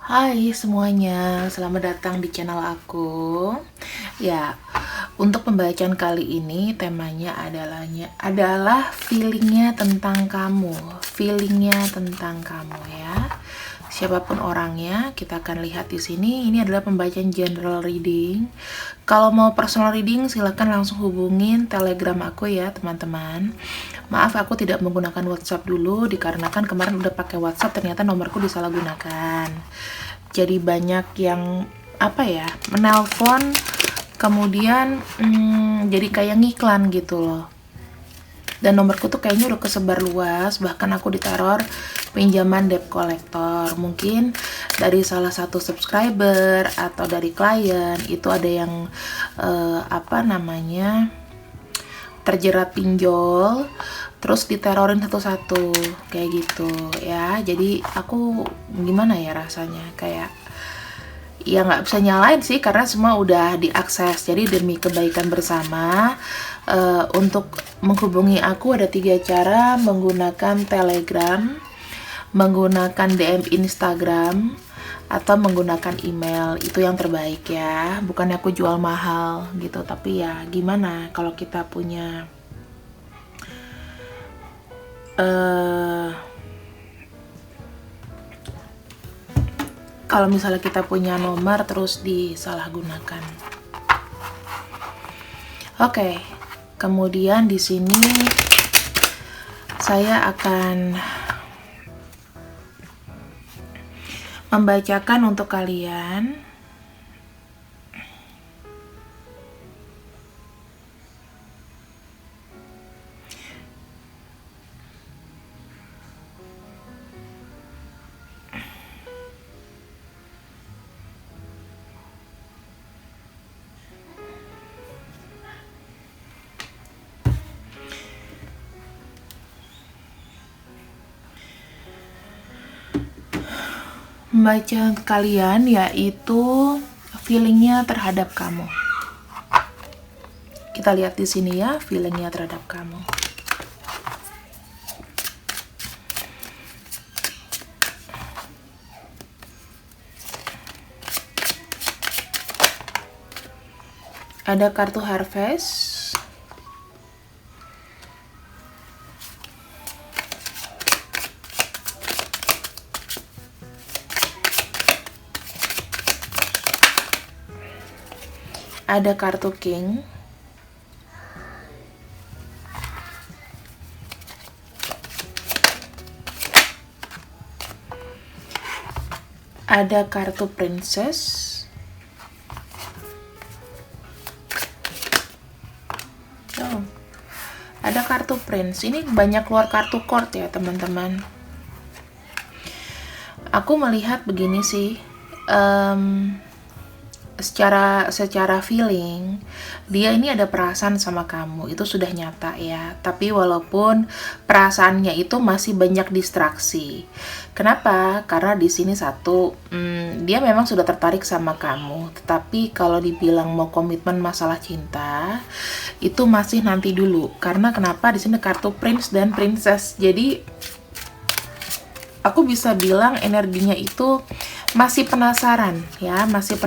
Hai semuanya, selamat datang di channel aku. Ya, untuk pembacaan kali ini temanya adalah feelingnya tentang kamu, ya. Siapapun orangnya, kita akan lihat di sini. Ini adalah pembacaan general reading. Kalau mau personal reading, silakan langsung hubungin Telegram aku ya, teman-teman. Maaf, aku tidak menggunakan WhatsApp dulu dikarenakan kemarin udah pakai WhatsApp, ternyata nomorku disalahgunakan. Jadi banyak yang menelpon, kemudian jadi kayak ngiklan gitu loh. Dan nomorku tuh kayaknya udah kesebar luas, bahkan aku diteror pinjaman debt collector. Mungkin dari salah satu subscriber atau dari klien itu ada yang terjerat pinjol, terus diterorin satu-satu kayak gitu ya. Jadi aku gimana ya rasanya, kayak ya nggak bisa nyalain sih karena semua udah diakses. Jadi demi kebaikan bersama, untuk menghubungi aku ada 3 cara: menggunakan Telegram, menggunakan DM Instagram, atau menggunakan email. Itu yang terbaik ya. Bukannya aku jual mahal gitu, tapi ya gimana kalau kita punya kalau misalnya kita punya nomor terus disalahgunakan. Oke, kemudian di sini saya akan membacakan untuk kalian. Membaca kalian yaitu feelingnya terhadap kamu. Kita lihat di sini ya, feelingnya terhadap kamu. Ada kartu Harvest, ada kartu King, ada kartu Princess, ada kartu Prince. Ini banyak keluar kartu court ya teman-teman. Aku melihat begini sih, secara feeling dia ini ada perasaan sama kamu, itu sudah nyata ya. Tapi walaupun perasaannya itu masih banyak distraksi. Kenapa? Karena di sini satu, dia memang sudah tertarik sama kamu, tetapi kalau dibilang mau komitmen masalah cinta itu masih nanti dulu. Karena kenapa? Di sini kartu Prince dan Princess. Jadi aku bisa bilang energinya itu masih penasaran ya, masih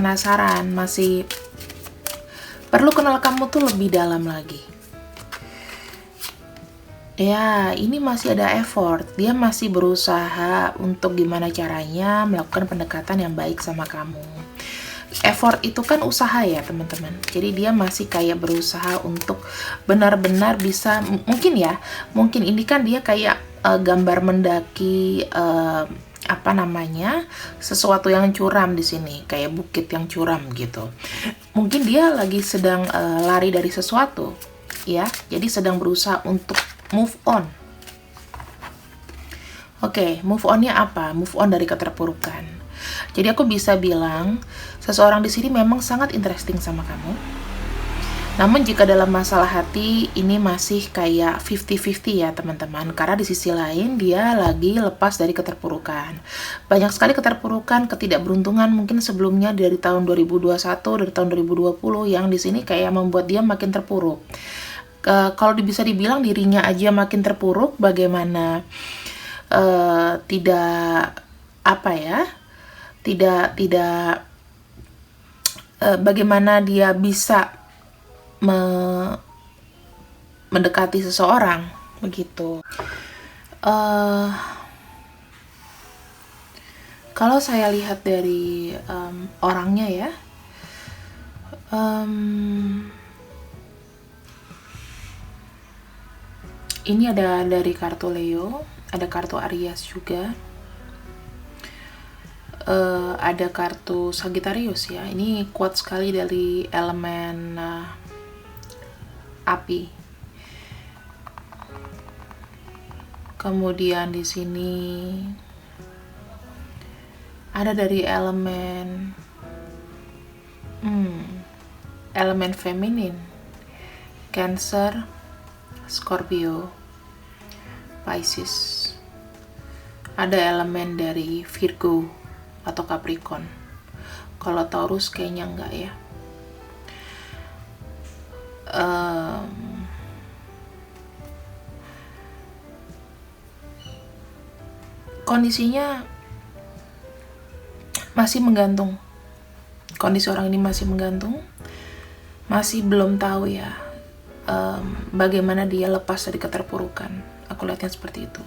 perlu kenal kamu tuh lebih dalam lagi. Ya, ini masih ada effort. Dia masih berusaha untuk gimana caranya melakukan pendekatan yang baik sama kamu. Effort itu kan usaha ya teman-teman. Jadi dia masih kayak berusaha untuk benar-benar bisa, mungkin ini kan dia kayak gambar mendaki sesuatu yang curam di sini, kayak bukit yang curam gitu. Mungkin dia lagi sedang lari dari sesuatu ya, jadi sedang berusaha untuk move on. Oke, move onnya apa? Move on dari keterpurukan. Jadi aku bisa bilang seseorang di sini memang sangat interesting sama kamu. Namun jika dalam masalah hati ini masih kayak 50-50 ya teman-teman. Karena di sisi lain dia lagi lepas dari keterpurukan. Banyak sekali keterpurukan, ketidakberuntungan mungkin sebelumnya dari tahun 2021, dari tahun 2020 yang di sini kayak membuat dia makin terpuruk. Kalau bisa dibilang dirinya aja makin terpuruk, bagaimana tidak tidak bagaimana dia bisa mendekati seseorang begitu. Kalau saya lihat dari orangnya ya, ini ada dari kartu Leo, ada kartu Aries juga, ada kartu Sagittarius ya. Ini kuat sekali dari elemen api. Kemudian di sini ada dari elemen feminin, Cancer, Scorpio, Pisces. Ada elemen dari Virgo atau Capricorn. Kalau Taurus kayaknya enggak ya. Kondisinya masih menggantung. Kondisi orang ini masih menggantung. Masih belum tahu ya bagaimana dia lepas dari keterpurukan. Aku lihatnya seperti itu.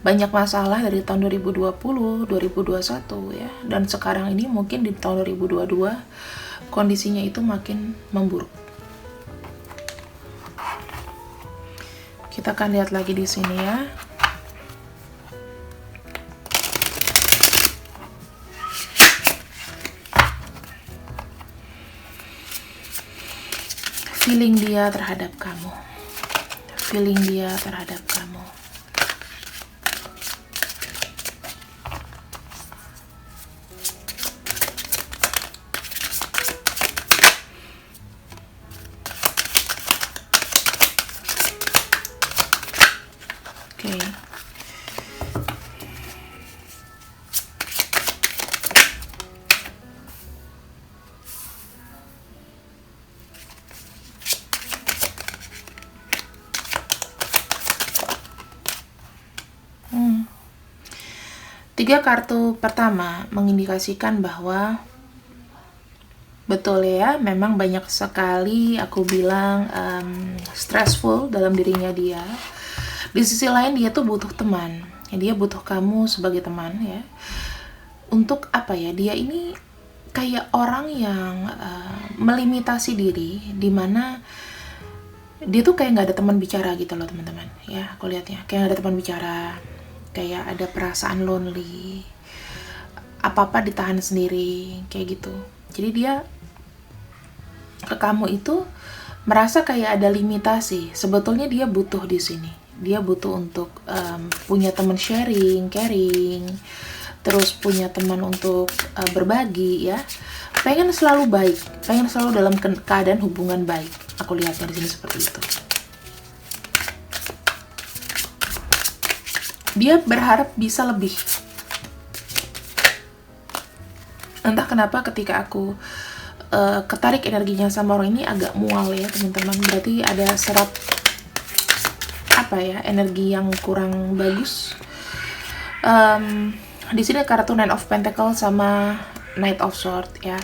Banyak masalah dari tahun 2020, 2021 ya. Dan sekarang ini mungkin di tahun 2022 kondisinya itu makin memburuk. Kita akan lihat lagi di sini ya. Feeling dia terhadap kamu. Feeling dia terhadap kamu. Oke. Tiga kartu pertama mengindikasikan bahwa betul ya, memang banyak sekali aku bilang stressful dalam dirinya dia. Di sisi lain dia tuh butuh teman, ya, dia butuh kamu sebagai teman ya. Untuk apa ya? Dia ini kayak orang yang melimitasi diri, dimana dia tuh kayak nggak ada teman bicara gitu loh teman-teman. Ya, aku lihatnya kayak nggak ada teman bicara. Kayak ada perasaan lonely, apa-apa ditahan sendiri, kayak gitu. Jadi dia ke kamu itu merasa kayak ada limitasi. Sebetulnya dia butuh di sini. Dia butuh untuk punya teman sharing, caring, terus punya teman untuk berbagi ya. Pengen selalu baik, pengen selalu dalam keadaan hubungan baik. Aku lihatnya di sini seperti itu. Dia berharap bisa lebih. Entah kenapa ketika aku ketarik energinya sama orang ini agak mual ya teman-teman. Berarti ada serap apa ya, energi yang kurang bagus. Di sini kartu Nine of Pentacles sama Knight of Swords ya.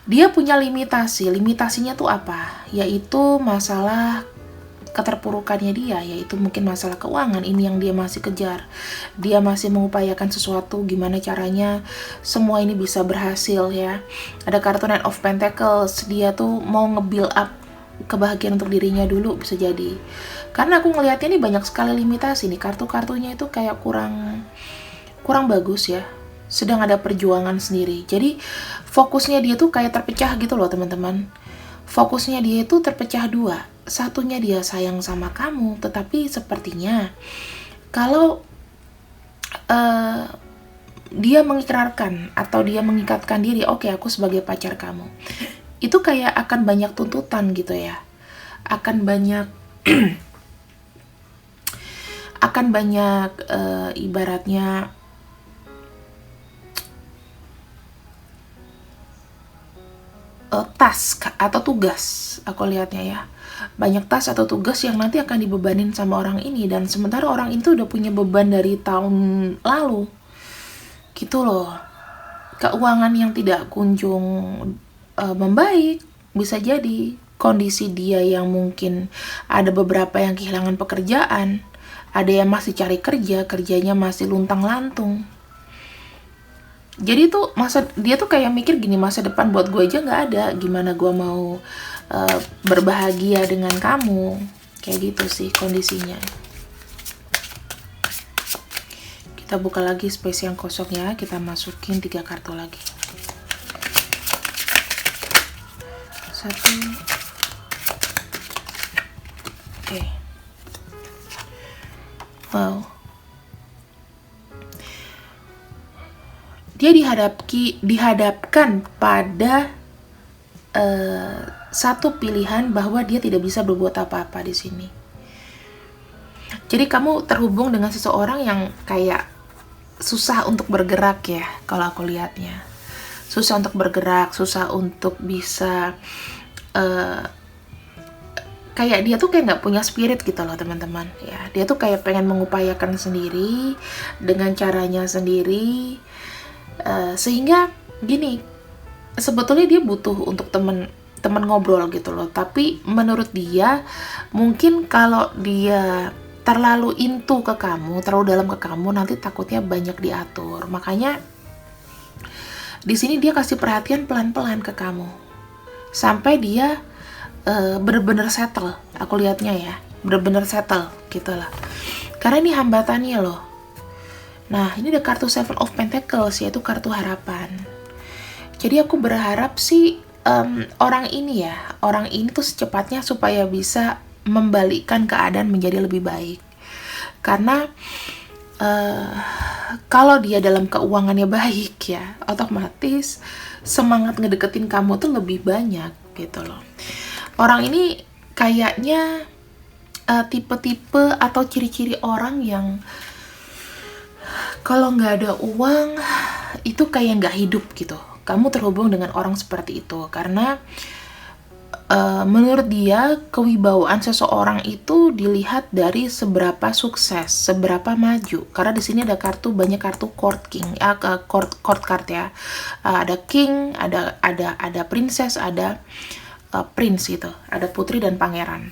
Dia punya limitasi. Limitasinya tuh apa? Yaitu masalah keterpurukannya dia, yaitu mungkin masalah keuangan. Ini yang dia masih kejar. Dia masih mengupayakan sesuatu, gimana caranya semua ini bisa berhasil ya. Ada kartu Nine of Pentacles, dia tuh mau nge-build up kebahagiaan untuk dirinya dulu, bisa jadi. Karena aku ngelihatnya ini banyak sekali limitasi nih, kartu-kartunya itu kayak kurang bagus ya. Sedang ada perjuangan sendiri. Jadi fokusnya dia tuh kayak terpecah gitu loh teman-teman. Fokusnya dia itu terpecah dua. Satunya dia sayang sama kamu, tetapi sepertinya kalau dia mengikrarkan atau dia mengikatkan diri, oke, aku sebagai pacar kamu, itu kayak akan banyak tuntutan gitu ya, akan banyak ibaratnya task atau tugas, aku lihatnya ya, banyak task atau tugas yang nanti akan dibebanin sama orang ini, dan sementara orang itu udah punya beban dari tahun lalu gitu loh. keuangan yang tidak kunjung membaik. Bisa jadi kondisi dia yang mungkin ada beberapa yang kehilangan pekerjaan, ada yang masih cari kerja, kerjanya masih luntang-lantung. Jadi tuh dia tuh kayak mikir gini, masa depan buat gue aja nggak ada, gimana gue mau berbahagia dengan kamu. Kayak gitu sih kondisinya. Kita buka lagi space yang kosong ya, kita masukin 3 kartu lagi. 1. Oke. Wow. Dia dihadapkan pada satu pilihan bahwa dia tidak bisa berbuat apa-apa di sini. Jadi kamu terhubung dengan seseorang yang kayak susah untuk bergerak ya, kalau aku lihatnya. Susah untuk bergerak, susah untuk bisa kayak dia tuh kayak nggak punya spirit gitu loh teman-teman ya. Dia tuh kayak pengen mengupayakan sendiri dengan caranya sendiri, sehingga gini, sebetulnya dia butuh untuk teman ngobrol gitu loh. Tapi menurut dia mungkin kalau dia terlalu into ke kamu, terlalu dalam ke kamu, nanti takutnya banyak diatur. Makanya di sini dia kasih perhatian pelan-pelan ke kamu sampai dia bener-bener settle. Aku lihatnya ya, bener-bener settle gitulah. Karena ini hambatannya loh. Nah, ini ada kartu Seven of Pentacles, yaitu kartu harapan. Jadi aku berharap sih orang ini tuh secepatnya supaya bisa membalikkan keadaan menjadi lebih baik. Karena kalau dia dalam keuangannya baik ya, otomatis semangat ngedeketin kamu tuh lebih banyak gitu loh. Orang ini kayaknya tipe-tipe atau ciri-ciri orang yang kalau nggak ada uang itu kayak nggak hidup gitu. Kamu terhubung dengan orang seperti itu karena menurut dia kewibawaan seseorang itu dilihat dari seberapa sukses, seberapa maju. Karena di sini ada banyak kartu court king, court card ya. Ada king, ada princess, ada prince gitu. Ada putri dan pangeran.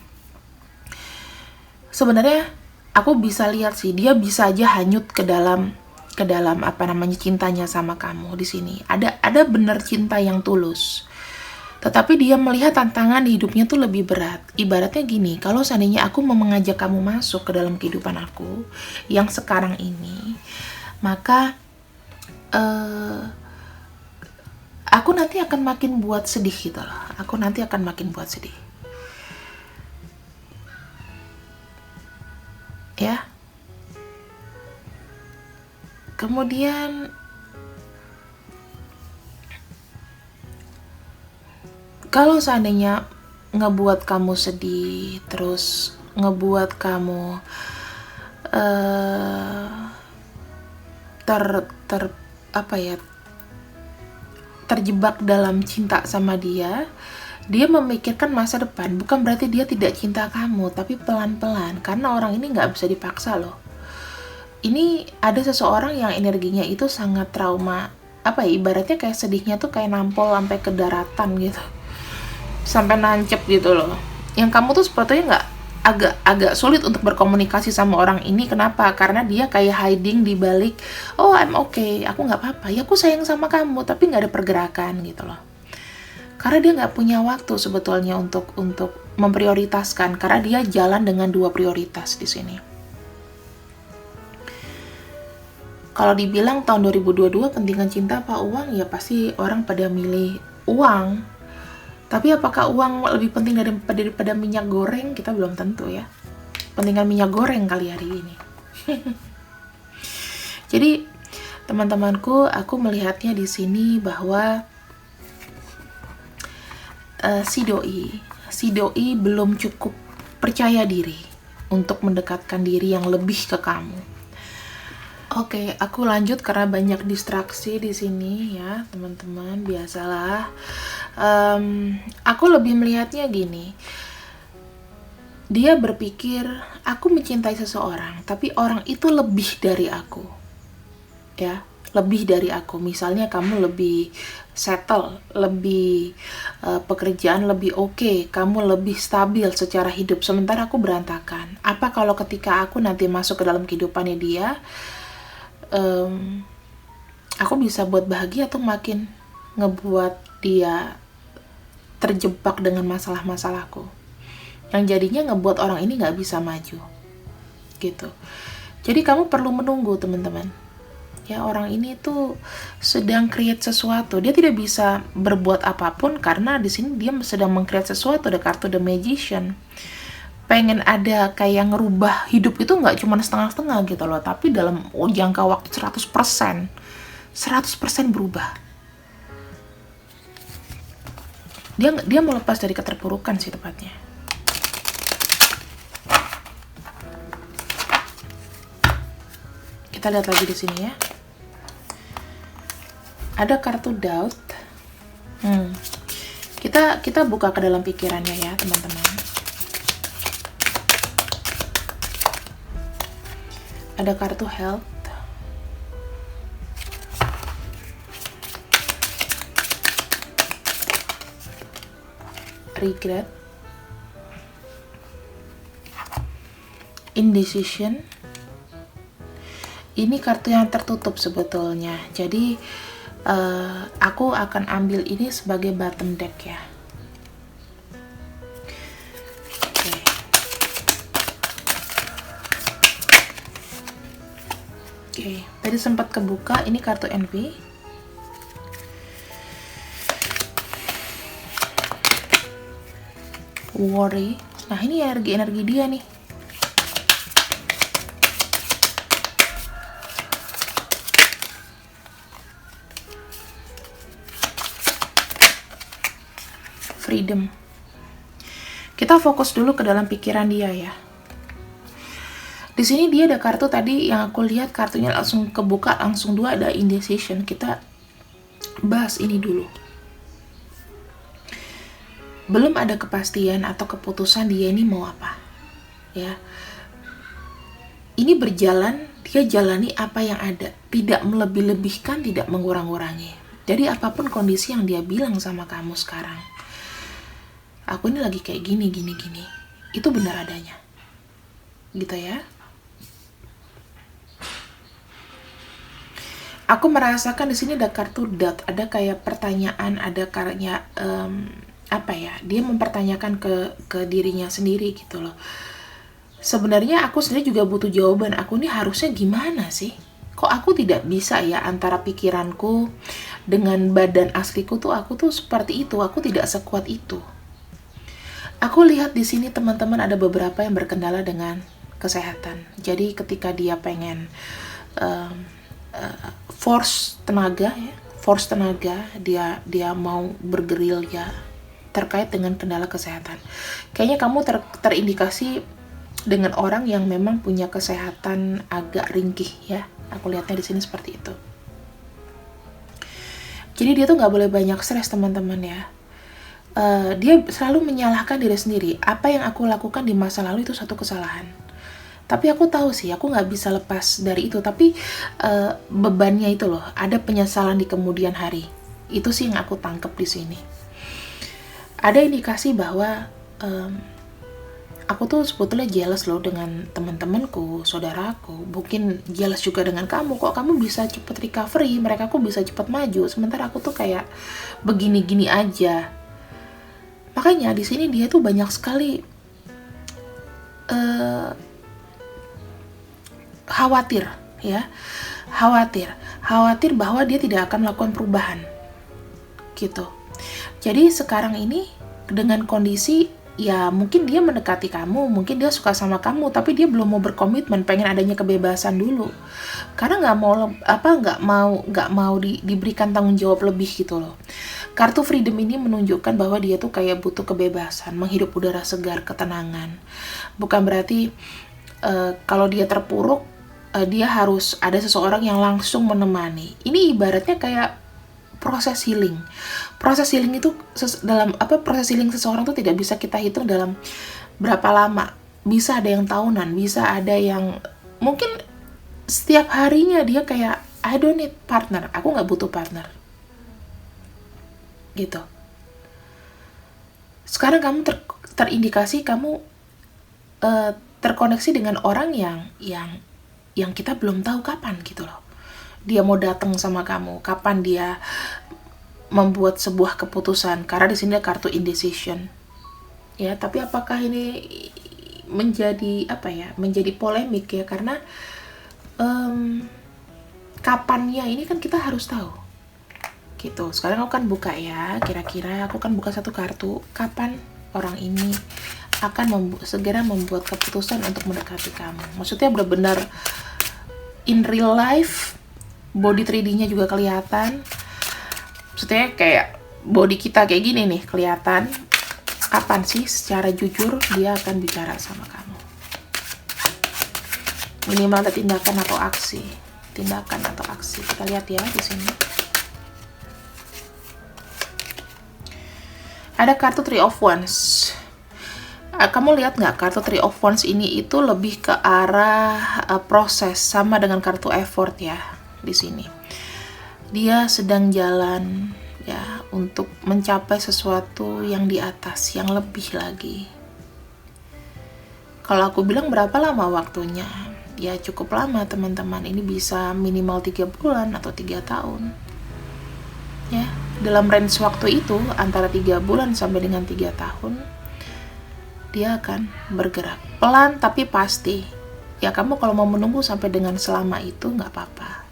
Sebenarnya aku bisa lihat sih dia bisa aja hanyut ke dalam cintanya sama kamu di sini. Ada bener cinta yang tulus. Tetapi dia melihat tantangan di hidupnya tuh lebih berat. Ibaratnya gini, kalau seandainya aku mau mengajak kamu masuk ke dalam kehidupan aku yang sekarang ini, maka aku nanti akan makin buat sedih gitu loh. Aku nanti akan makin buat sedih. Ya. Kemudian kalau seandainya ngebuat kamu sedih, terus ngebuat kamu terjebak dalam cinta sama dia memikirkan masa depan. Bukan berarti dia tidak cinta kamu, tapi pelan-pelan. Karena orang ini nggak bisa dipaksa loh. Ini ada seseorang yang energinya itu sangat trauma. Ibaratnya kayak sedihnya tuh kayak nampol sampai ke daratan gitu. Sampai nancep gitu loh. Yang kamu tuh sepertinya nggak agak sulit untuk berkomunikasi sama orang ini. Kenapa? Karena dia kayak hiding di balik, oh I'm okay, aku nggak apa-apa, ya aku sayang sama kamu, tapi nggak ada pergerakan gitu loh. Karena dia nggak punya waktu sebetulnya untuk memprioritaskan. Karena dia jalan dengan 2 prioritas di sini. Kalau dibilang tahun 2022 pentingan cinta apa uang, ya pasti orang pada milih uang. Tapi apakah uang lebih penting daripada minyak goreng? Kita belum tentu ya. Pentingan minyak goreng kali hari ini. Jadi teman-temanku, aku melihatnya di sini bahwa si doi belum cukup percaya diri untuk mendekatkan diri yang lebih ke kamu. Oke, aku lanjut karena banyak distraksi di sini ya, teman-teman. Biasalah. Aku lebih melihatnya gini. Dia berpikir, aku mencintai seseorang, tapi orang itu lebih dari aku. Ya, lebih dari aku. Misalnya kamu lebih settle, lebih pekerjaan lebih oke, kamu lebih stabil secara hidup, sementara aku berantakan. Apa kalau ketika aku nanti masuk ke dalam kehidupannya dia, aku bisa buat bahagia atau makin ngebuat dia terjebak dengan masalah-masalahku, yang jadinya ngebuat orang ini nggak bisa maju gitu. Jadi kamu perlu menunggu, teman-teman. Ya, orang ini tuh sedang create sesuatu. Dia tidak bisa berbuat apapun karena di sini dia sedang meng-create sesuatu. Ada kartu The Magician. Pengen ada kayak ngerubah hidup itu nggak cuma setengah-setengah gitu loh, tapi dalam jangka waktu 100%. 100% berubah. Dia mau lepas dari keterpurukan sih tepatnya. Kita lihat lagi di sini ya. Ada kartu doubt. Kita buka ke dalam pikirannya ya, teman-teman. Ada kartu health. Regret. Indecision. Ini kartu yang tertutup sebetulnya. Jadi aku akan ambil ini sebagai bottom deck ya. Oke. Tadi sempat kebuka, ini kartu envy. Worry. Nah, ini energi dia nih. Freedom. Kita fokus dulu ke dalam pikiran dia ya. Di sini dia ada kartu tadi yang aku lihat, kartunya langsung kebuka, langsung 2 ada indecision. Kita bahas ini dulu. Belum ada kepastian atau keputusan dia ini mau apa. Ya. Ini berjalan, dia jalani apa yang ada, tidak melebih-lebihkan, tidak mengurang-urangi. Jadi apapun kondisi yang dia bilang sama kamu sekarang, aku ini lagi kayak gini, itu benar adanya. Gitu ya. Aku merasakan di sini ada kartu doubt, ada kayak pertanyaan, ada kayak apa ya? Dia mempertanyakan ke dirinya sendiri gitu loh. Sebenarnya aku sendiri juga butuh jawaban. Aku ini harusnya gimana sih? Kok aku tidak bisa ya antara pikiranku dengan badan asliku tuh, aku tuh seperti itu, aku tidak sekuat itu. Aku lihat di sini teman-teman ada beberapa yang berkendala dengan kesehatan. Jadi ketika dia pengen force tenaga, dia mau bergerilya terkait dengan kendala kesehatan. Kayaknya kamu terindikasi dengan orang yang memang punya kesehatan agak ringkih ya. Aku lihatnya di sini seperti itu. Jadi dia tuh nggak boleh banyak stres, teman-teman ya. Dia selalu menyalahkan diri sendiri. Apa yang aku lakukan di masa lalu itu satu kesalahan. Tapi aku tahu sih, aku nggak bisa lepas dari itu. Tapi bebannya itu loh, ada penyesalan di kemudian hari. Itu sih yang aku tangkap di sini. Ada indikasi bahwa aku tuh sebetulnya jealous loh dengan teman-temanku, saudaraku. Mungkin jealous juga dengan kamu. Kok kamu bisa cepet recovery, mereka kok bisa cepet maju, sementara aku tuh kayak begini-gini aja. Makanya di sini dia tuh banyak sekali khawatir ya, khawatir bahwa dia tidak akan melakukan perubahan gitu. Jadi sekarang ini dengan kondisi ya mungkin dia mendekati kamu, mungkin dia suka sama kamu, tapi dia belum mau berkomitmen, pengen adanya kebebasan dulu, karena nggak mau diberikan tanggung jawab lebih gitu loh. Kartu freedom ini menunjukkan bahwa dia tuh kayak butuh kebebasan, menghirup udara segar, ketenangan. Bukan berarti kalau dia terpuruk dia harus ada seseorang yang langsung menemani. Ini ibaratnya kayak proses healing. Proses healing itu proses healing seseorang itu tidak bisa kita hitung dalam berapa lama. Bisa ada yang tahunan, bisa ada yang mungkin setiap harinya dia kayak I don't need partner, aku nggak butuh partner gitu. Sekarang kamu terindikasi kamu terkoneksi dengan orang yang kita belum tahu kapan gitu loh. Dia mau datang sama kamu, kapan dia membuat sebuah keputusan, karena di sini ada kartu indecision. Ya, tapi apakah ini menjadi menjadi polemik ya, karena kapannya ini kan kita harus tahu gitu. Sekarang aku kan buka ya, kira-kira aku kan buka satu kartu, kapan orang ini akan segera membuat keputusan untuk mendekati kamu. Maksudnya benar-benar in real life, body 3D-nya juga kelihatan. Maksudnya kayak body kita kayak gini nih, kelihatan kapan sih secara jujur dia akan bicara sama kamu. Minimal ada tindakan atau aksi. Tindakan atau aksi. Kita lihat ya di sini. Ada kartu Three of Wands. Kamu lihat nggak, kartu Three of Wands ini itu lebih ke arah proses, sama dengan kartu effort ya di sini. Dia sedang jalan ya untuk mencapai sesuatu yang di atas, yang lebih lagi. Kalau aku bilang berapa lama waktunya? Ya cukup lama teman-teman. Ini bisa minimal 3 bulan atau 3 tahun. Ya, dalam range waktu itu antara 3 bulan sampai dengan 3 tahun dia akan bergerak pelan tapi pasti. Ya kamu kalau mau menunggu sampai dengan selama itu nggak apa-apa.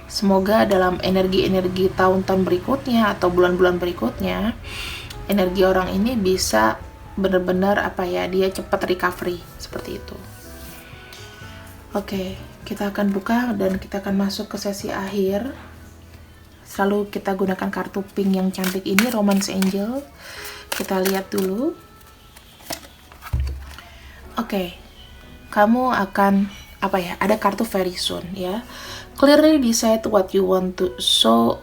Semoga dalam energi-energi tahun-tahun berikutnya atau bulan-bulan berikutnya, energi orang ini bisa benar-benar dia cepat recovery seperti itu. Oke, kita akan buka dan kita akan masuk ke sesi akhir. Selalu kita gunakan kartu pink yang cantik ini, Romance Angel. Kita lihat dulu. Oke, kamu akan ada kartu very soon ya. Clearly decide what you want so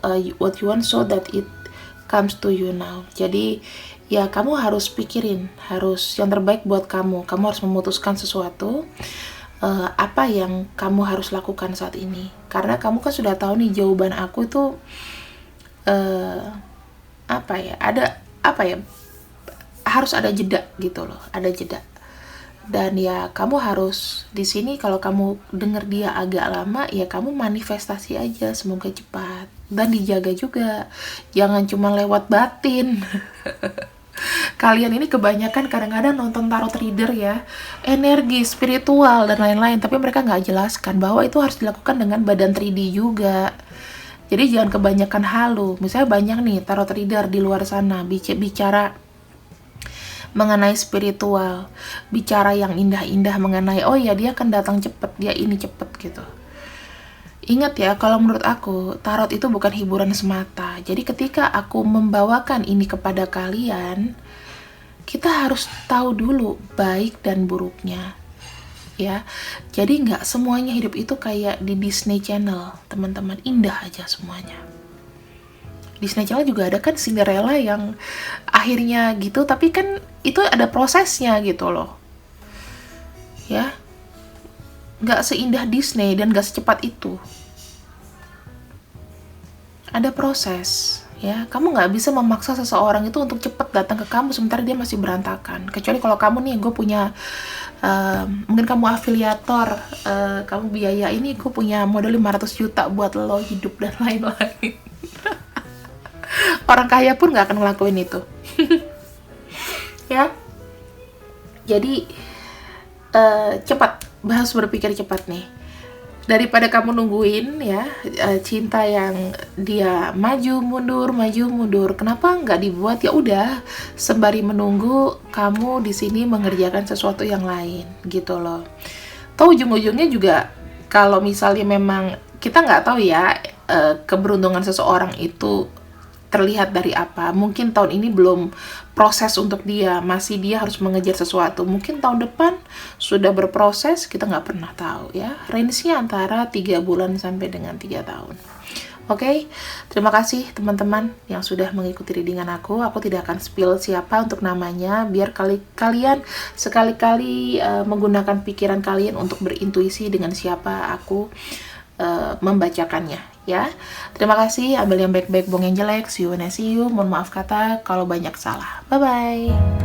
that it comes to you now. Jadi ya kamu harus pikirin, harus yang terbaik buat kamu. Kamu harus memutuskan sesuatu, apa yang kamu harus lakukan saat ini. Karena kamu kan sudah tahu nih jawaban aku itu harus ada jeda gitu loh, ada jeda. Dan ya kamu harus di sini, kalau kamu dengar dia agak lama, ya kamu manifestasi aja semoga cepat dan dijaga juga. Jangan cuma lewat batin. Kalian ini kebanyakan kadang-kadang nonton tarot reader ya, energi spiritual dan lain-lain, tapi mereka nggak jelaskan bahwa itu harus dilakukan dengan badan 3D juga. Jadi jangan kebanyakan halu. Misalnya banyak nih tarot reader di luar sana bicara mengenai spiritual, bicara yang indah-indah mengenai oh ya dia akan datang cepet, dia ini cepet gitu. Ingat ya, kalau menurut aku tarot itu bukan hiburan semata. Jadi ketika aku membawakan ini kepada kalian, kita harus tahu dulu baik dan buruknya ya. Jadi nggak semuanya hidup itu kayak di Disney Channel teman-teman, indah aja semuanya. Disney Channel juga ada kan Cinderella yang akhirnya gitu, tapi kan itu ada prosesnya gitu loh ya, nggak seindah Disney dan nggak secepat itu, ada proses ya. Kamu nggak bisa memaksa seseorang itu untuk cepat datang ke kamu sementara dia masih berantakan. Kecuali kalau kamu nih, gue punya mungkin kamu afiliator, kamu biaya ini, gue punya modal 500 juta buat lo hidup dan lain-lain. Orang kaya pun nggak akan ngelakuin itu. Ya, jadi cepat, harus berpikir cepat nih. Daripada kamu nungguin ya cinta yang dia maju mundur, kenapa nggak dibuat ya udah sembari menunggu kamu di sini mengerjakan sesuatu yang lain gitu loh. Tahu ujung-ujungnya juga kalau misalnya memang kita nggak tahu ya keberuntungan seseorang itu terlihat dari apa. Mungkin tahun ini belum proses untuk dia, masih dia harus mengejar sesuatu. Mungkin tahun depan sudah berproses, kita nggak pernah tahu ya. Range-nya antara 3 bulan sampai dengan 3 tahun. Oke, terima kasih teman-teman yang sudah mengikuti readingan aku. Aku tidak akan spill siapa untuk namanya, biar kalian sekali-kali menggunakan pikiran kalian untuk berintuisi dengan siapa aku membacakannya ya. Terima kasih, ambil yang baik-baik, buang yang jelek. See you when I see you. Mohon maaf kata kalau banyak salah. Bye bye.